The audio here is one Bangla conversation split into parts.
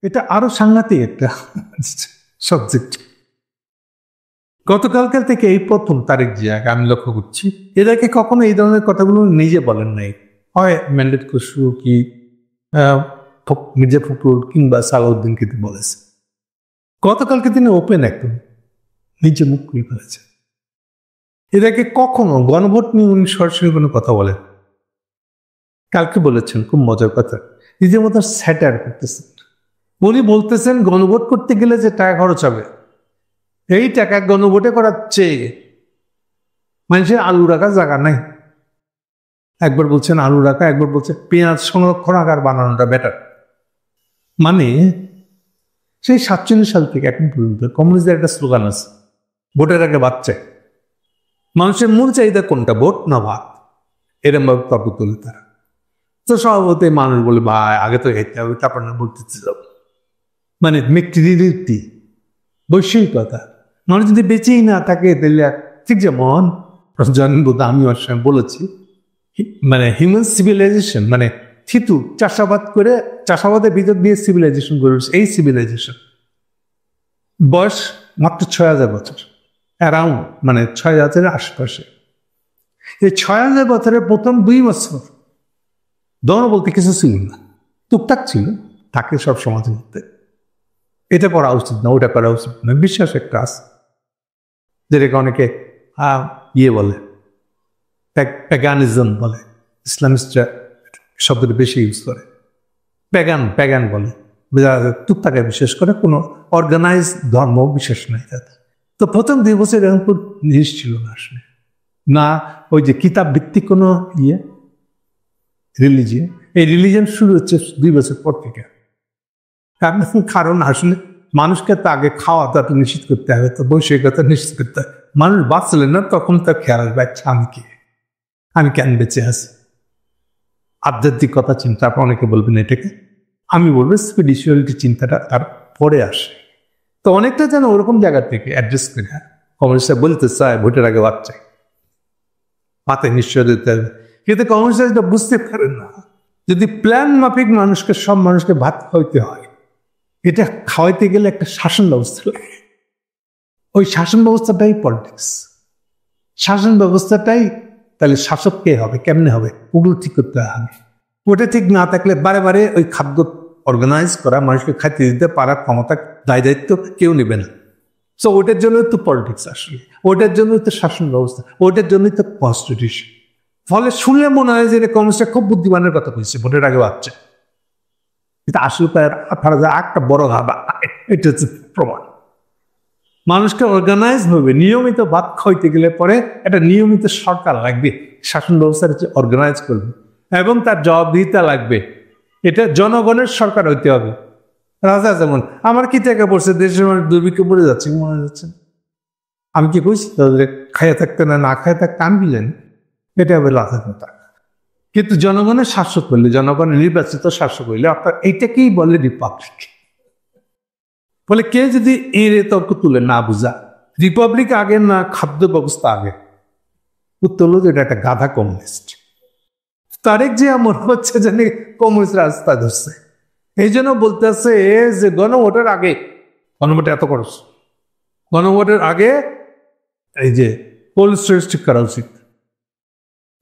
এটা আরো সাংঘাতিক একটা সাবজেক্ট। গতকালকার থেকে এই প্রথম তারেক জিয়াকে আমি লক্ষ্য করছি, এদেরকে কখনো এই ধরনের কথাগুলো নিজে বলেন নাই, হয় ম্যান্ডেট খসরু কি মির্জা ফখরুল কিংবা সালাউদ্দিন কিন্তু বলেছে। গতকালকে তিনি ওপেন একদম নিজে মুখ খুলে ফেলেছে। এদেরকে কখনো গণভোট নিয়ে উনি সরাসরি কোনো কথা বলেন। কালকে বলেছেন খুব মজার কথা, নিজের মতো স্যাটার করতেছেন। উনি বলতেছেন গণভোট করতে গেলে যে টাকা খরচ হবে, এই টাকা গণভোটে করার চেয়ে মানুষের আলু রাখার জায়গা নাই। একবার বলছেন আলু রাখা, একবার বলছে পেঁয়াজ সংরক্ষণাগার বানানোটা বেটার। মানে সেই 47 সাল থেকে এখন পর্যন্ত কমিউনিস্টদের একটা স্লোগান আছে, ভোটের আগে ভাত চাই। মানুষের মূল চাহিদা কোনটা, ভোট না ভাত? এরম ভাবে তর্ক তোলে তারা। তো স্বভাবতই মানুষ বলে ভাই আগে তো খেতে হবে, তারপর না ভোট দিতে যাবো। মানে মেট্রিরিটি বৈষয়িকতা। মানুষ যদি বেঁচেই না থাকে তাহলে ঠিক যেমন জন্মবোধ আমি ওর সঙ্গে বলেছি, মানে হিউম্যান সিভিলাইজেশন মানে থিতু চাষাবাদ করে চাষাবাদের ভিতর দিয়ে সিভিলাইজেশন গড়ে উঠছে। এই সিভিলাইজেশন বয়স মাত্র 6000 বছর, অ্যারাউন্ড মানে 6000-এর আশেপাশে। এই 6000 বছরের প্রথম 2 বছর দন বলতে কিছু ছিল না, টুকটাক ছিল, থাকে সব সমাজের মধ্যে। এটা করা উচিত না, ওটা করা উচিত না, বিশ্বাস একটা আছে, যেটাকে অনেকে ইয়ে বলে প্যাগানিজম বলে, ইসলামিস্টরা শব্দটা বেশি ইউজ করে, প্যাগান বলে, টুকটাকে বিশেষ করে, কোনো অর্গানাইজ ধর্ম বিশেষ নাই তাদের। তো প্রথম 2 বছর এরকম কোনো জিনিস ছিল না আসলে, না ওই যে কিতাব ভিত্তিক কোনো ইয়ে রিলিজিয়ন। এই রিলিজিয়ন শুরু হচ্ছে 2 বছর পর থেকে। কারণ আসলে মানুষকে তো আগে খাওয়া দাওয়া নিশ্চিত করতে হবে, তো বৈষয়িকতা নিশ্চিত করতে হবে। মানুষ বাঁচলেন না, তখন তার খেয়াল আসবে আচ্ছা আমি কি, আমি কেন বেঁচে আছি। আধ্যাত্মিকতা চিন্তা আপনার অনেকে বলবেন এটাকে, আমি বলবো স্পিরিচুয়ালিটি চিন্তাটা তার পরে আসে। তো অনেকটা যেন ওরকম জায়গা থেকে অ্যাড্রেস করে কমিউনিস্টরা বলতে চায় ভোটের আগে ভাত চাই, ভাতে নিশ্চয় দিতে হবে, কিন্তু কমিউনিস্টরা যেটা বুঝতে পারেন না, যদি প্ল্যান মাফিক মানুষকে সব মানুষকে ভাত খাওয়াইতে হয়, এটা খাওয়াইতে গেলে একটা শাসন ব্যবস্থা লাগে। ওই শাসন ব্যবস্থাটাই পলিটিক্স। শাসন ব্যবস্থাটাই তাহলে শাসক কে হবে, কেমনে হবে, ওগুলো ঠিক করতে হবে। ওটা ঠিক না থাকলে বারে বারে ওই খাদ্য অর্গানাইজ করা, মানুষকে খাইতে দিতে পারার ক্ষমতা দায় দায়িত্ব কেউ নেবে না। সো ওটার জন্যই তো পলিটিক্স আসলে, ওটার জন্যই তো শাসন ব্যবস্থা, ওটার জন্যই তো কনস্টিটিউশন। ফলে শুনলে মনে হয় যে কমিউনিস্টরা খুব বুদ্ধিমানের কথা বলছে ভোটের আগে বাচ্চা, কিন্তু আসলে তারা একটা বড় ভাবা, এটা হচ্ছে প্রমাণ। মানুষকে অর্গানাইজ ভাবে নিয়মিত ভাত খাইতে গেলে পরে একটা নিয়মিত সরকার লাগবে, শাসন ব্যবস্থা অর্গানাইজ করবে, এবং তার জবাবদিহিতা লাগবে। এটা জনগণের সরকার হইতে হবে। রাজা যেমন আমার কি টাকা পড়ছে, দেশের মানুষ দুর্ভিক্ষে পড়ে যাচ্ছে, মনে যাচ্ছে, আমি কি কইছি তাদের খাইয়া থাকতে না খাইয়া থাকতে, আমি কি জানি, এটা হবে রাজা কথা। কিন্তু জনগণের শাসক হইলে, জনগণের নির্বাচিত শাসক হইলে অর্থাৎ এইটাকেই বলে রিপাবলিক। বলে কে যদি এর তর্ক তুলে না বুঝা রিপাবলিক আগে না খাদ্য ব্যবস্থা আগে, উত্তর হলো যে এটা একটা গাধা কমিউনিস্ট। তারেক যে মনে হচ্ছে জানি কমিউনিস্ট রাস্তা ধরছে, এই জন্য বলতেছে যে গণভোটের আগে, গণভোটে এত খরচ, গণভোটের আগে এই যে কোল্ড স্টোরেজ ঠিক করা উচিত,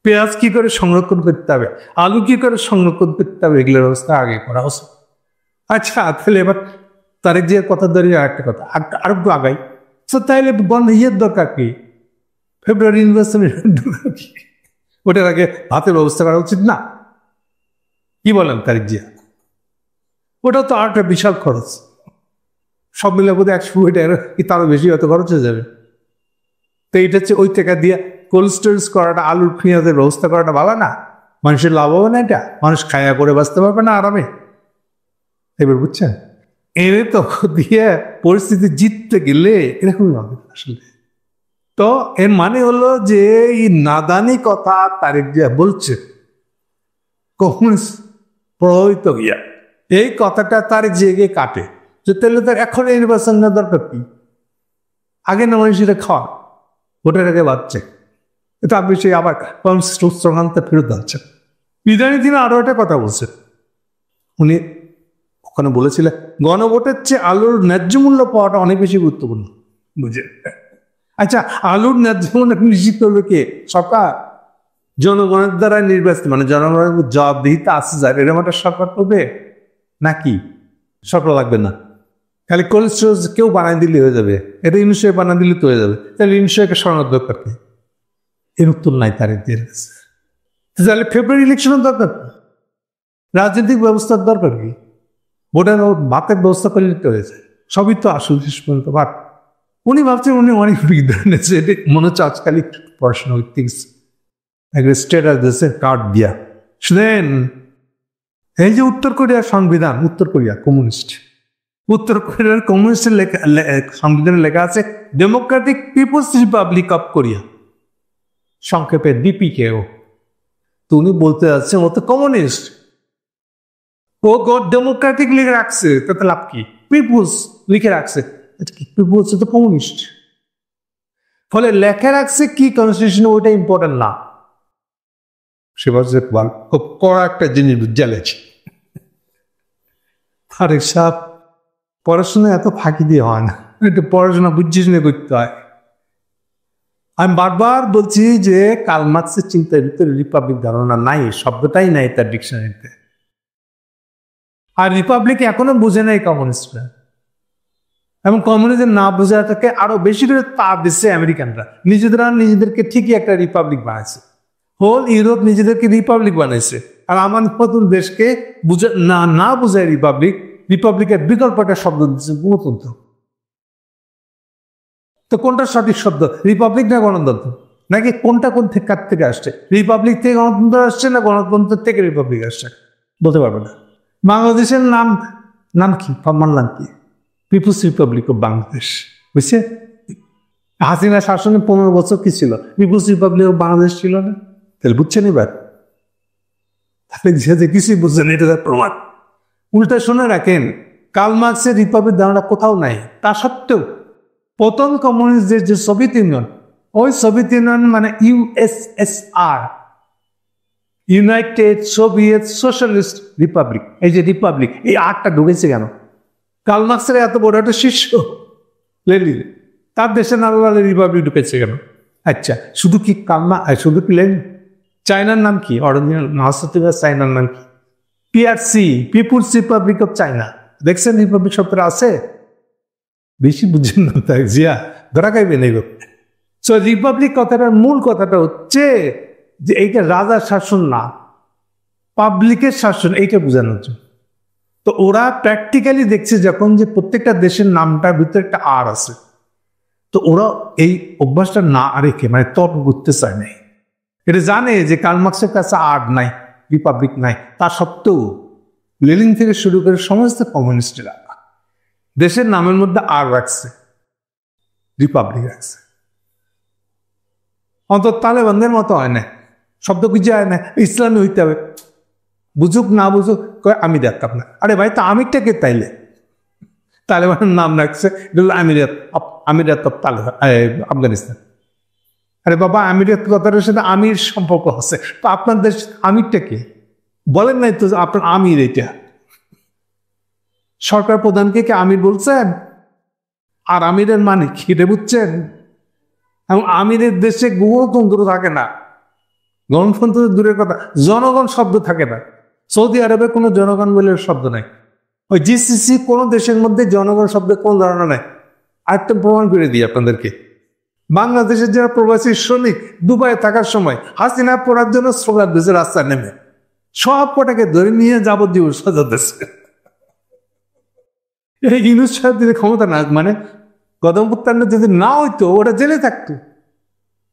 পেঁয়াজ কি করে সংরক্ষণ করতে হবে, আলু কি করে সংরক্ষণ করতে হবে, এগুলোর ব্যবস্থা আগে করা উচিত। আচ্ছা তাহলে এবার তারেক জিয়ার কথা ধরে আরেকটা কথা, আরো আগাই, তো তাইলে ইয়ের দরকার কি, ফেব্রুয়ারি নির্বাচনের কি ওটার আগে ভাতের ব্যবস্থা করা উচিত না? কি বলেন তারেক জিয়া? ওটা তো আর একটা বিশাল খরচ, সব মিলে বোধ 100 কোটি টাকা কি তারও বেশি হয়তো খরচ হয়ে যাবে। তো এটা হচ্ছে ওই টাকা দিয়ে কোল্ড স্টোরেজ করাটা, আলুর পেঁয়াজের ব্যবস্থা করাটা ভালো না? মানুষের লাভ হবে না? এটা মানুষ খায়া করে বাঁচতে পারবে না আরামে? এবার বুঝছেন, এর তো দিয়ে পরিস্থিতি জিততে গেলে এরকমই হবে আসলে। তো এর মানে হলো যে এই নাদানি কথা তারেক জিয়া বলছে কমিউনিস্ট প্রভাবিত গিয়া, এই কথাটা তার জেগে কাটে যে তাহলে তার এখন এই নির্বাচন নেওয়া দরকার কি, আগে না মানুষেরা খাওয়া, ভোটের আগে বাচ্চা, এটা আপনি সেই আবার স্ট্রোগানতে ফেরত যাচ্ছেন। ইদানি তিনি আরো একটা কথা বলছেন, উনি ওখানে বলেছিল গণভোটের চেয়ে আলুর ন্যায্য মূল্য পাওয়াটা অনেক বেশি গুরুত্বপূর্ণ। বুঝে আচ্ছা, আলুর ন্যায্য মূল্য নিশ্চিত করবে কে? সরকার। জনগণের দ্বারা নির্বাচিত, মানে জনগণের জবাবদিহিতা আছে যার, এরকম একটা সরকার করবে নাকি? সরকার লাগবে না, খালি কোল্ড স্টোরেজ কেউ বানাই দিলে হয়ে যাবে, এটা ইনশিয়ে বানাই দিলে তো হয়ে যাবে। তাহলে ইনশিয়াকে সরানোর দরকার কি? এর উত্তর নাই তার কাছে। তাহলে ফেব্রুয়ারি ইলেকশনের দরকার, রাজনৈতিক ব্যবস্থার দরকার কি? ভোটার ভাতের ব্যবস্থা করলে তো হয়েছে, সবই তো আসল শেষ পর্যন্ত ভাত। উনি ভাবছেন উনি অনেক বিজ্ঞান আছে, এটা মনে হচ্ছে আজকাল একটু পড়াশোনা থিংস স্টেটাস দিয়েছে কার্ড দিয়া। শুনেন, এই যে উত্তর কোরিয়ার সংবিধান, উত্তর কোরিয়া কমিউনিস্ট, উত্তর কোরিয়ার কমিউনিস্টের সংবিধানে লেখা আছে democratic people's republic of Korea, সংক্ষেপে ডিপিকেও। তো উনি বলতে যাচ্ছেন ও তো কমিউনিস্ট, ও ডেমোক্রেটিক লিখে রাখছে, তাতে লাভ কি? পিপুলস লিখে রাখছে, পিপুলস তো কমিউনিস্ট। ফলে লেখা রাখছে কি কনস্টিটিউশন, ওইটা ইম্পর্টেন্ট না। সে বলছে খুব কড়া একটা জিনিস জ্বালেছে। আরে সাহেব, পড়াশোনা এত ফাঁকি দিয়ে হয় না, একটু পড়াশোনা বুঝে শুনে করতে হয়। আমি বারবার বলছি যে কার্ল মার্কসের চিন্তার ভিতরে রিপাবলিক ধারণা নাই, শব্দটাই নাই তার ডিকশনারিতে। আর রিপাবলিক এখনো বুঝে নাই কমিউনিস্টরা, এবং কমিউনিজম না বোঝাটাকে আরো বেশি করে তাপ দিচ্ছে আমেরিকানরা। নিজেদেরকে ঠিকই একটা রিপাবলিক বানাইছে, হোল ইউরোপ নিজেদেরকে রিপাবলিক বানাইছে। আর আমার নতুন দেশকে না বোঝায় রিপাবলিকের বিকল্প একটা শব্দ দিচ্ছে গণতন্ত্র। তো কোনটা সঠিক শব্দ, রিপাবলিক না গণতন্ত্র? নাকি কোনটা কোন থেকে কার থেকে আসছে? রিপাবলিক থেকে গণতন্ত্র আসছে না গণতন্ত্র থেকে রিপাবলিক আসছে? বলতে পারবে না। বাংলাদেশের নাম কি? ফর্মাল নাম কি? People's republic of Bangladesh. বুঝছে? হাসিনা শাসনে 15 বছর কি ছিল? পিপুলস রিপাবলিক অফ বাংলাদেশ ছিল না? তাহলে বুঝছেন এবার? তাহলে যে কিছুই বুঝছেন, এটা তার প্রমাণ। উল্টা শুনে রাখেন, কার্ল মার্কসের রিপাবলিক ধারণা কোথাও নাই। তা সত্ত্বেও প্রথম কমিউনিস্ট যে সোভিয়েত ইউনিয়ন, ওই সোভিয়েত ইউনিয়ন মানে USSR, United Soviet socialist Republic, এই যে রিপাবলিক, এই আরটা ঢুকেছে কেন? কার্ল মার্কসের এত বড় একটা শিষ্য লেনিন, তার দেশে নানাভাবে রিপাবলিক ঢুকেছে কেন? আচ্ছা, শুধু কি শুধু কি লেনিন? চায়নার নাম কি? অরিজিনাল চায়নার নাম কি? PRC, people's republic of China. দেখছেন রিপাবলিক শব্দটা আছে? বেশি বুঝছেন না তাই জিয়া, ধরা খাইবেন এই ব্যাপারে। সো রিপাবলিক কথাটার মূল কথাটা হচ্ছে যে এইটা রাজার শাসন না, পাবলিকের শাসন, এইটা বোঝানোর জন্য। তো ওরা প্র্যাকটিক্যালি দেখছে যখন যে প্রত্যেকটা দেশের নামটার ভিতরে একটা আর আছে, তো ওরা এই অভ্যাসটা না রেখে মানে তর্ক করতে চায় নাই। এটা জানে যে কার্ল মার্কসের কাছে আর নাই, রিপাবলিক নাই, তা সত্ত্বেও লেনিন থেকে শুরু করে সমস্ত কমিউনিস্টরা দেশের নামের মধ্যে আর রাখছে, রিপাবলিক রাখছে। অন্তত তালেবানদের মতো হয় না, শব্দ কিছু হয় না, ইসলামী হইতে হবে, বুঝুক না বুঝুক আমি দেখতাম না। আরে ভাই, তা আমিরটাকে তাইলে তালেবানের নাম রাখছে, আমিরাত অফ আফগানিস্তান। আরে বাবা, আমিরাত কথাটার সাথে আমির সম্পর্ক আছে, তো আপনার দেশ আমিরটাকে বলেন নাই তো আপনার আমির। এটা সরকার প্রধানকে কি আমির বলছেন? আর আমিরের মানে কি এটা বুঝছেন? এবং আমিরের দেশে গণতন্ত্র থাকে না, গণতন্ত্র দূরের কথা, জনগণ শব্দ থাকে না। সৌদি আরবে কোনো জনগণ বলে শব্দ নাই, ওই জিসিসি কোনো দেশের মধ্যে জনগণ শব্দের কোন ধারণা নাই। আরেকটা প্রমাণ করে দিই আপনাদেরকে, বাংলাদেশের যারা প্রবাসী শ্রমিক দুবাইয়ে থাকার সময় হাসিনা পড়ার জন্য স্লোগান দিয়েছে রাস্তায় নেমে, সব কটাকে ধরে নিয়ে যাবজ্জীবন সাজা দিচ্ছে। এই ইউনূস সাহেব যদি ক্ষমতা না, মানে গণঅভ্যুত্থান যদি না হইতো, ওটা জেলে থাকতো,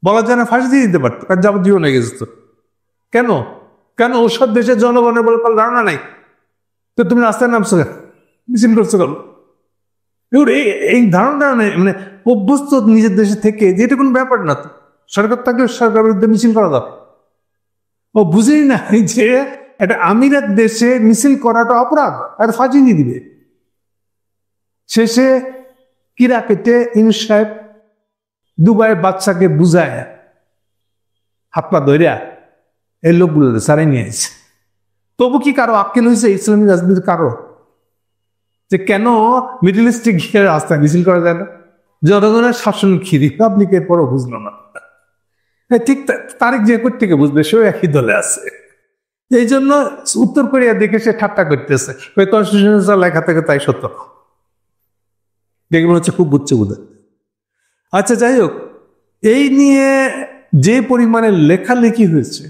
বলা যায় না ফাঁসি দিয়ে দিতে পারতো, কারণ যাবজ্জীবন হয়ে গেছে। কেন কেন ওসব দেশের জনগণের বলে কোনো ধারণা নাই, তো তুমি রাস্তায় নামছো কেন, মিছিল করছো কেন? এই ধারণা নেই, মানে অভ্যস্ত নিজের দেশে থেকে যে এটা কোনো ব্যাপার না, তো সরকার থাকলে সরকারের বিরুদ্ধে মিছিল করা যাবে। ও বুঝেই না যে এটা আমিরাত দেশে মিছিল করাটা অপরাধ, আর ফাঁসি দিয়ে দিবে। শেষে কিরা কেটে ইউনূস সাহেব দুবাইয়ের বাচ্চাকে বুঝায় হাত পা ধরিয়া এই লোকগুলো সারাই নিয়ে আসছে। তবু কি কারো আক্কেল হয়েছে ইসলামী রাজনীতির? কারো যে কেন মিডল ইস্টে গিয়ে রাস্তায় মিছিল করা যায় না? জনগণের শাসন কি রিপাবলিকের পরও বুঝলো না। ঠিক তারেক জিয়া থেকে বুঝবে, সেও একই দলে আছে। এই জন্য উত্তর কোরিয়া দেখে সে ঠাট্টা করতেছে, ওই কনস্টিটিউশন লেখা থেকে তাই সত্য দেখবেন হচ্ছে খুব বুঝছে বোধ। আচ্ছা, যাই হোক, এই নিয়ে যে পরিমাণে লেখালেখি হয়েছে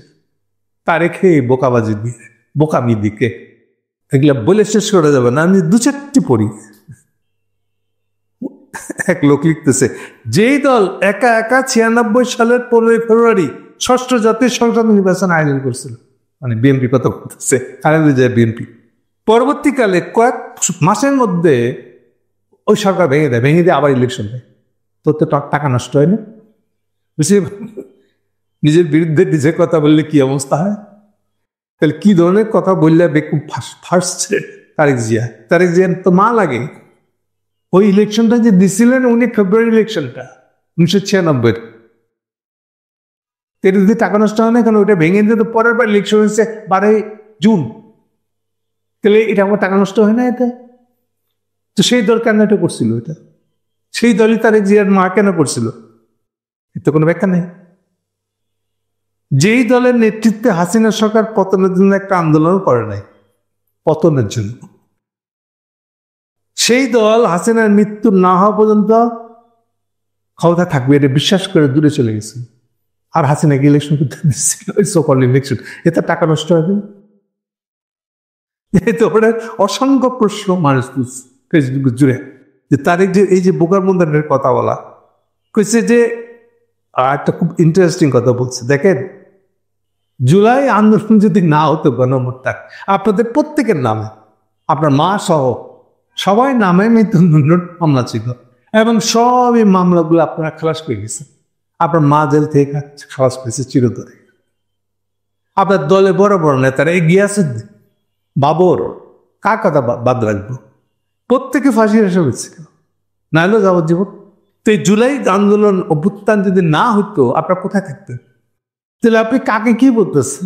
তারেকে বোকাবাজি দিয়ে বোকামি দিকে, এগুলা বলে শেষ করা যাবে না। আমি 2-4টি পড়ি। এক লোক লিখতেছে, যেই দল একা একা 96 সালের 15 ফেব্রুয়ারি 6ষ্ঠ জাতীয় সংসদ নির্বাচন আয়োজন করছিল, মানে বিএনপি কথা বলতেছে, খালেদা জিয়া বিএনপি, পরবর্তীকালে কয়েক মাসের মধ্যে ওই সরকার ভেঙে দেয়, ভেঙে দিয়ে আবার ইলেকশন দেয়। তোর তো টাকা নষ্ট হয় না? নিজের বিরুদ্ধে নিজে কথা বললে কি অবস্থা হয়? তাহলে কি ধরনের কথা বললে বেকুব ফার্স্ট তারেক জিয়া তো মা লাগে। ওই ইলেকশনটা যে দিছিলেন উনি ফেব্রুয়ারি ইলেকশনটা 1996, যদি টাকা নষ্ট হয় না, কারণ ওইটা ভেঙে দিয়ে তো পরের বার ইলেকশন হয়েছে 12 জুন, তাহলে এটা আমার টাকা নষ্ট হয় না? এটা তো সেই দল কেন এটা করছিল? এটা সেই দলই তারেক জিয়ার মা কেন করছিল? এর তো কোনো ব্যাখ্যা নেই। যেই দলের নেতৃত্বে হাসিনা সরকার পতনের জন্য একটা আন্দোলন করে নাই, পতনের জন্য, সেই দল হাসিনার মৃত্যু না হওয়া পর্যন্ত ক্ষমতা থাকবে এটা বিশ্বাস করে দূরে চলে গেছে। আর হাসিনাকে ইলেকশন করতে দিচ্ছিল, সকল ইলেকশন, এতে টাকা নষ্ট হবে। তো অসংখ্য প্রশ্ন মানুষ ফেসবুক জুড়ে, যে তারেক যে এই যে বোকার মন্দানের কথা বলা কইছে, যে একটা খুব ইন্টারেস্টিং কথা বলছে। দেখেন, জুলাই আন্দোলন যদি না হতো, গণমুক্তা আপনাদের প্রত্যেকের নামে, আপনার মা সহ সবাই নামে মৃত্যুদণ্ড মামলা ছিল, এবং সব এই মামলাগুলো আপনারা খালাস পেয়ে গেছেন। আপনার মা জেল থেকে খালাস পেয়েছে চিরতরে। আপনার দলে বড় বড় নেতারা এগিয়ে আছে, বাবর, কার কথা বাদ রাখবো, প্রত্যেকে ফাঁসি এসে হয়েছিল, নাহলেও যাবজ্জীবন। তো এই জুলাই আন্দোলন অভ্যুত্থান যদি না হতো, আপনার কোথায় থাকতেন? তাহলে আপনি কাকে কি বলতেছেন?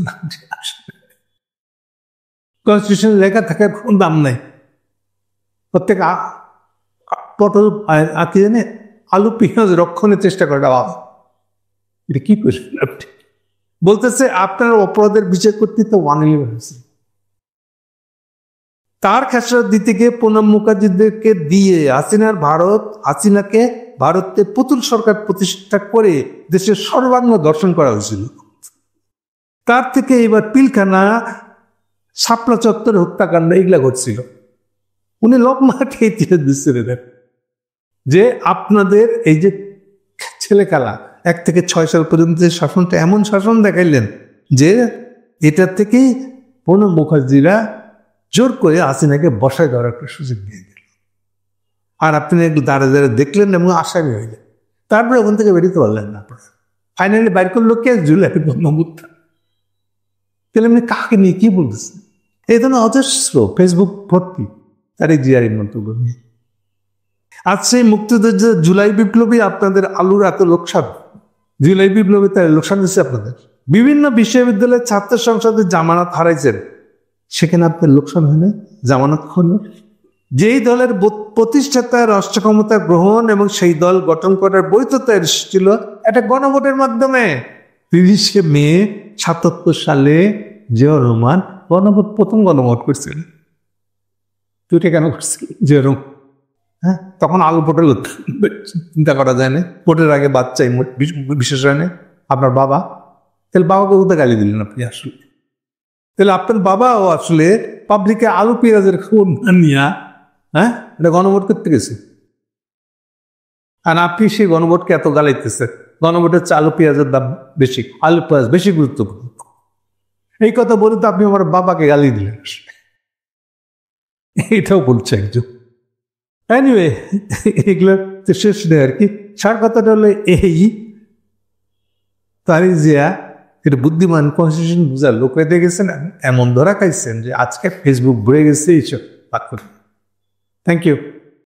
কনস্টিটিউশন লেখা থাকার কোন দাম নাই। প্রত্যেক পটল কি জানে আলু পেঁয়াজ রক্ষণের চেষ্টা করে, এটা কি করবেন আপনি? বলতেছে আপনার অপরাধের বিচার করতে তো 111 হয়েছে। তার খেসারত দিতে গিয়ে প্রণব মুখার্জিদেরকে দিয়ে হাসিনাকে ভারতে পুতুল সরকার প্রতিষ্ঠা করে দেশের সর্বাঙ্গ দর্শন করা হয়েছিল। তার থেকে এবার পিলখানা, শাপলা চত্বর হত্যাকাণ্ড এগুলা ঘটছিল। উনি লকমাকে ইতিহাস দিচ্ছিলেন যে আপনাদের এই যে ছেলে খেলা 1 থেকে 6 সাল পর্যন্ত যে শাসনটা, এমন শাসন দেখাইলেন যে এটা থেকেই প্রণব মুখার্জিরা জোর করে হাসিনাকে বসায় দেওয়ার একটা সুযোগ দিয়ে দিল। আর আপনি একটু দাঁড়ে দাঁড়ে দেখলেন এবং আসামি হইলেন, তারপরে ওখান থেকে বেরোতে পারলেন না। আপনারা ফাইনালি বাইর করলো কে? জুলাই গণমুক্তা। তাহলে আপনি কাকে নিয়ে কি বলতেছেন? এই ধরনের অজস্র ফেসবুক ভর্তি তারেক জিয়ার মন্তব্য নিয়ে। আজ সেই মুক্তিযুদ্ধ জুলাই বিপ্লবী আপনাদের আলুর এত লোকসান, জুলাই বিপ্লবী তাই লোকসান দিচ্ছে আপনাদের। বিভিন্ন বিশ্ববিদ্যালয়ের ছাত্র সংসদে জামানত হারাইছেন, সেখানে আপনার লোকসান হয় না? জামানত হল যেই দলের প্রতিষ্ঠাতা রাষ্ট্র ক্ষমতা গ্রহণ এবং সেই দল গঠন করার বৈধতা এসেছিল একটা গণভোটের মাধ্যমে। 30শে মে 77 সালে জিয়াউর রহমান প্রথম গণভোট করছিলেন। তুইটা কেন করছিল জিয়াউর রহমান? হ্যাঁ, তখন আলু পটল চিন্তা করা যায় না, ভোটের আগে বাচ্চাই বিশেষ হয় না। আপনার বাবা, তাহলে বাবাকে কোথায় গালি দিলেন আপনি? আসলে তাহলে আপনার বাবাও আসলে পাবলিকে আলু পেঁয়াজের খবর নিয়ে এটা গণভোট করতে গেছে। আর আপনি সেই গণভোটকে এত গালাইতেছেন, গণভোটের আলু পেঁয়াজের দাম বেশি, আলু পেঁয়াজ বেশি গুরুত্বপূর্ণ। এই কথা বলে তো আপনি আমার বাবাকে গালি দিলেন, এটাও বলছে একজন। এনিওয়ে, এগুলো তো শেষ নেই আর কি। সার কথাটা হলো এই, তারেক জিয়া এটা বুদ্ধিমান, কনস্টিটিউশন বুঝার লোক হয়ে গেছেন, এমন ধরা খাইছেন যে আজকে ফেসবুক ভরে গেছে এইসব। Thank you.